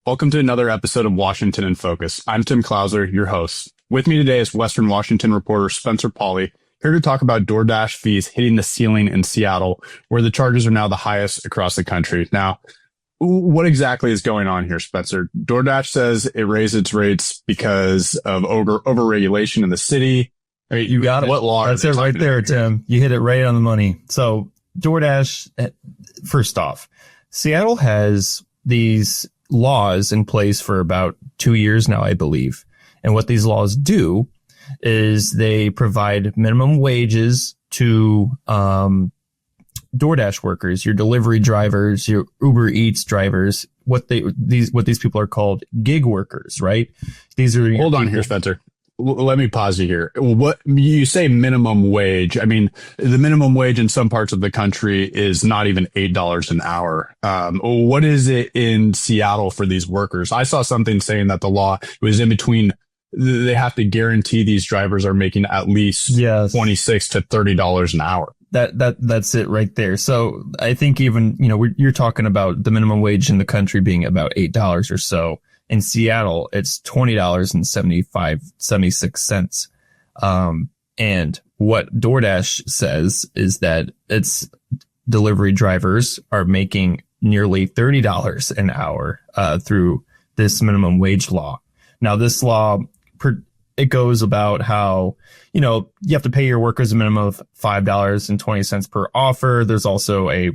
Welcome to another episode of Washington in Focus. I'm Tim Clauser, your host. With me today is Western Washington reporter Spencer Pauly, here to talk about Doordash fees hitting the ceiling in Seattle, where the charges are now the highest across the country. Now, what exactly is going on here, Spencer? Doordash says it raised its rates because of overregulation in the city. I mean, you got it. What law? That's it right there, Tim. You hit it right on the money. So Doordash, first off, Seattle has these laws in place for about 2 years now, I believe. And what these laws do is they provide minimum wages to DoorDash workers, your delivery drivers, your Uber Eats drivers. What these people are called gig workers, right? These are Hold on here, Spencer. Let me pause you here. What you say minimum wage? I mean, the minimum wage in some parts of the country is not even $8 an hour. What is it in Seattle for these workers? I saw something saying that the law was in between. They have to guarantee these drivers are making at least $26 to $30 an hour. That's it right there. So I think even, you're talking about the minimum wage in the country being about $8 or so. In Seattle, it's $20.76. And what DoorDash says is that its delivery drivers are making nearly $30 an hour through this minimum wage law. Now, this law, it goes about how, you have to pay your workers a minimum of $5.20 per offer. There's also a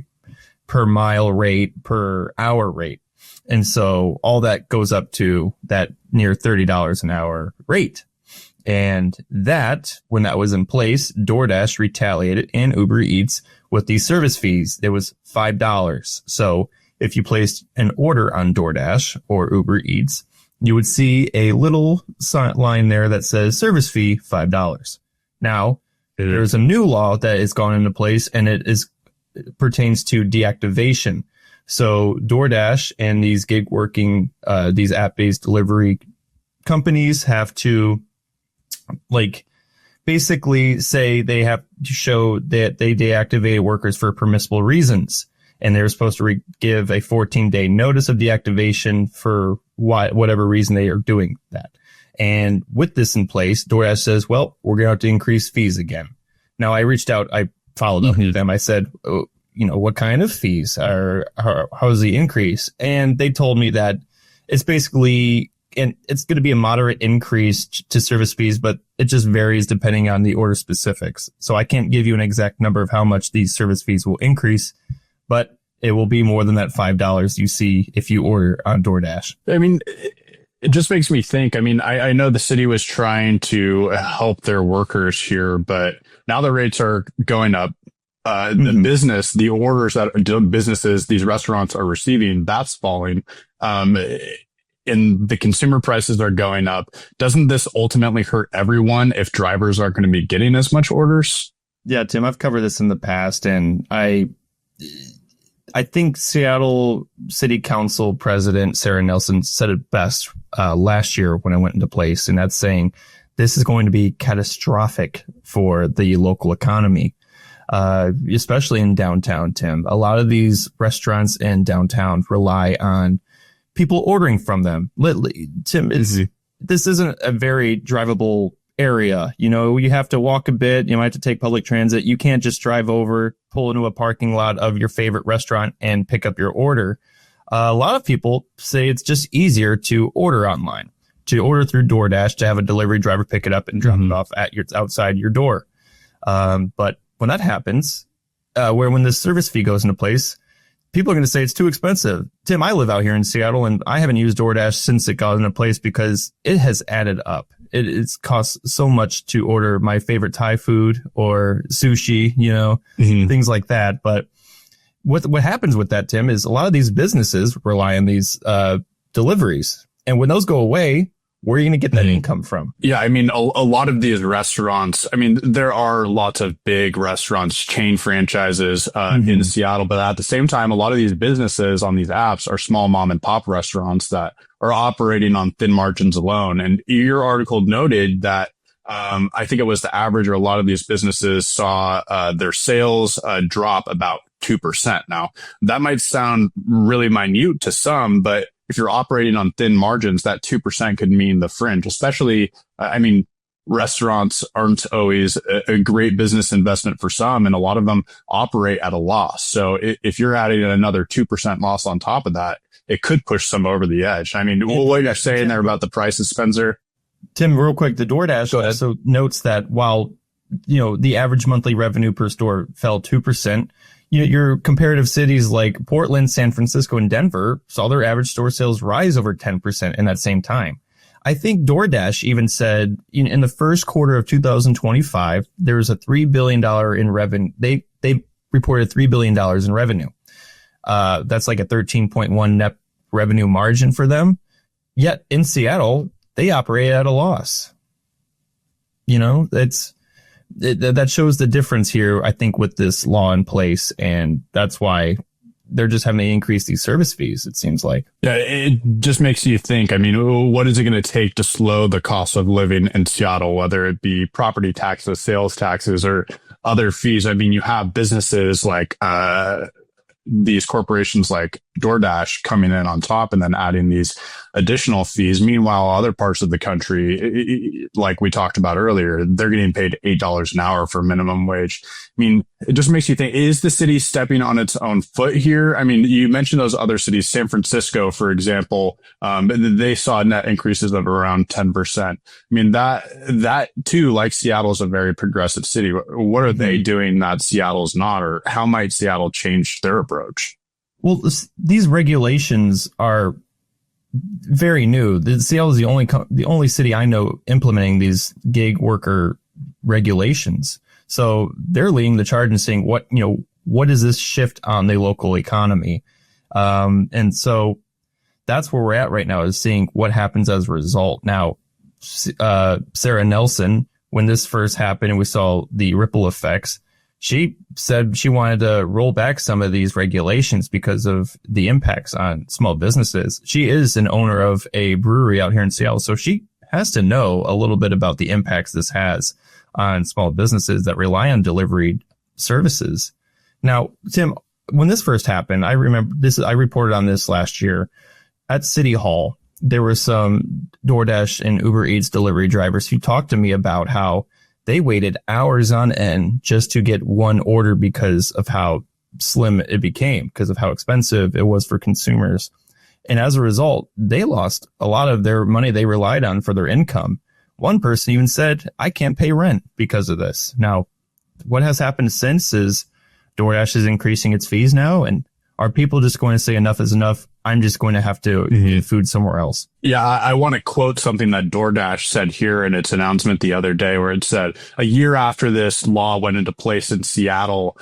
per mile rate, per hour rate. And so all that goes up to that near $30 an hour rate. And that, when that was in place, DoorDash retaliated and Uber Eats with these service fees. It was $5. So if you placed an order on DoorDash or Uber Eats, you would see a little line there that says service fee $5. Now, there's a new law that has gone into place, and it pertains to deactivation. So DoorDash and these gig working, these app-based delivery companies have to basically say they have to show that they deactivate workers for permissible reasons. And they're supposed to give a 14-day notice of deactivation for whatever reason they are doing that. And with this in place, DoorDash says, well, we're going to have to increase fees again. Now, I reached out, I followed up with them. I said, what kind of fees how's the increase? And they told me that it's basically, and it's going to be a moderate increase to service fees, but it just varies depending on the order specifics. So I can't give you an exact number of how much these service fees will increase, but it will be more than that $5 you see if you order on DoorDash. I mean, it just makes me think. I mean, I know the city was trying to help their workers here, but now the rates are going up. The orders that businesses, these restaurants are receiving, that's falling. And the consumer prices are going up. Doesn't this ultimately hurt everyone if drivers aren't going to be getting as much orders? Yeah, Tim, I've covered this in the past, and I think Seattle City Council President Sarah Nelson said it best last year when I went into place, and that's saying this is going to be catastrophic for the local economy. Especially in downtown, Tim. A lot of these restaurants in downtown rely on people ordering from them. Tim, this isn't a very drivable area. You have to walk a bit. You might have to take public transit. You can't just drive over, pull into a parking lot of your favorite restaurant and pick up your order. A lot of people say it's just easier to order online, to order through DoorDash, to have a delivery driver pick it up and drop it off at outside your door. But when that happens, when this service fee goes into place, people are going to say it's too expensive. Tim, I live out here in Seattle, and I haven't used DoorDash since it got into place because it has added up. It's cost so much to order my favorite Thai food or sushi, things like that. But what happens with that, Tim, is a lot of these businesses rely on these deliveries. And when those go away, where are you going to get that income from? Yeah, I mean, a lot of these restaurants, I mean, there are lots of big restaurants, chain franchises in Seattle, but at the same time, a lot of these businesses on these apps are small mom and pop restaurants that are operating on thin margins alone. And your article noted that I think it was the average, or a lot of these businesses saw their sales drop about 2%. Now, that might sound really minute to some, but if you're operating on thin margins, that 2% could mean the fringe, especially, I mean, restaurants aren't always a great business investment for some, and a lot of them operate at a loss. So if you're adding another 2% loss on top of that, it could push some over the edge. I mean, what are you saying there about the prices, Spencer? Tim, real quick, the DoorDash also notes that while, the average monthly revenue per store fell 2%, your comparative cities like Portland, San Francisco, and Denver saw their average store sales rise over 10% in that same time. I think DoorDash even said in the first quarter of 2025, there was a $3 billion in revenue. They reported $3 billion in revenue. That's like a 13.1 net revenue margin for them. Yet in Seattle, they operate at a loss. That shows the difference here, I think, with this law in place. And that's why they're just having to increase these service fees, it seems like. Yeah, it just makes you think. I mean, what is it going to take to slow the cost of living in Seattle, whether it be property taxes, sales taxes, or other fees? I mean, you have businesses like these corporations like DoorDash coming in on top and then adding these additional fees. Meanwhile, other parts of the country, like we talked about earlier, they're getting paid $8 an hour for minimum wage. I mean, it just makes you think, is the city stepping on its own foot here? I mean, you mentioned those other cities, San Francisco, for example, they saw net increases of around 10%. I mean, that too, like Seattle, is a very progressive city. What are they doing that Seattle's not, or how might Seattle change their approach? Well, these regulations are very new. Seattle is the only city I know implementing these gig worker regulations. So they're leading the charge and saying, what is this shift on the local economy? And so that's where we're at right now, is seeing what happens as a result. Now, Sarah Nelson, when this first happened and we saw the ripple effects, she said she wanted to roll back some of these regulations because of the impacts on small businesses. She is an owner of a brewery out here in Seattle, so she has to know a little bit about the impacts this has on small businesses that rely on delivery services. Now, Tim, when this first happened, I remember this. I reported on this last year at City Hall. There were some DoorDash and Uber Eats delivery drivers who talked to me about how they waited hours on end just to get one order because of how slim it became, because of how expensive it was for consumers. And as a result, they lost a lot of their money they relied on for their income. One person even said, I can't pay rent because of this. Now, what has happened since is DoorDash is increasing its fees now. And are people just going to say enough is enough? I'm just going to have to eat food somewhere else. Yeah, I want to quote something that DoorDash said here in its announcement the other day, where it said, a year after this law went into place in Seattle,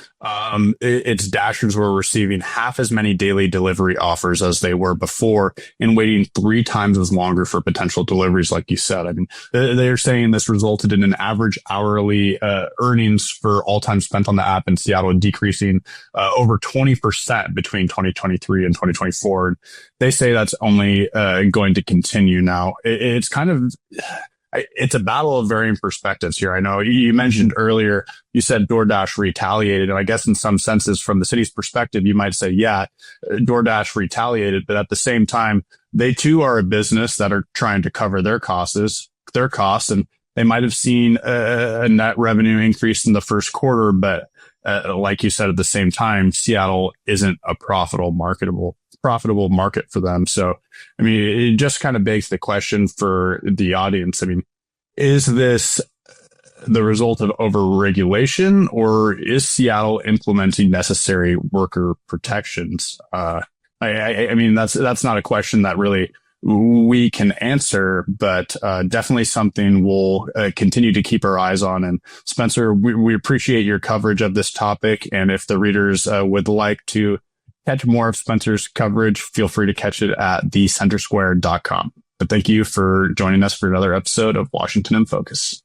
its Dashers were receiving half as many daily delivery offers as they were before and waiting 3 times as longer for potential deliveries, like you said. I mean, they're saying this resulted in an average hourly earnings for all time spent on the app in Seattle decreasing over 20% between 2023 and 2024. They say that's only going to continue now. It's kind of, it's a battle of varying perspectives here. I know you mentioned earlier, you said DoorDash retaliated. And I guess in some senses, from the city's perspective, you might say, yeah, DoorDash retaliated. But at the same time, they too are a business that are trying to cover their costs. And they might have seen a net revenue increase in the first quarter. But like you said, at the same time, Seattle isn't a profitable market for them. So, I mean, it just kind of begs the question for the audience. I mean, is this the result of overregulation, or is Seattle implementing necessary worker protections? I mean, that's not a question that really we can answer, but definitely something we'll continue to keep our eyes on. And Spencer, we appreciate your coverage of this topic. And if the readers would like to catch more of Spencer's coverage, feel free to catch it at thecentersquare.com. But thank you for joining us for another episode of Washington in Focus.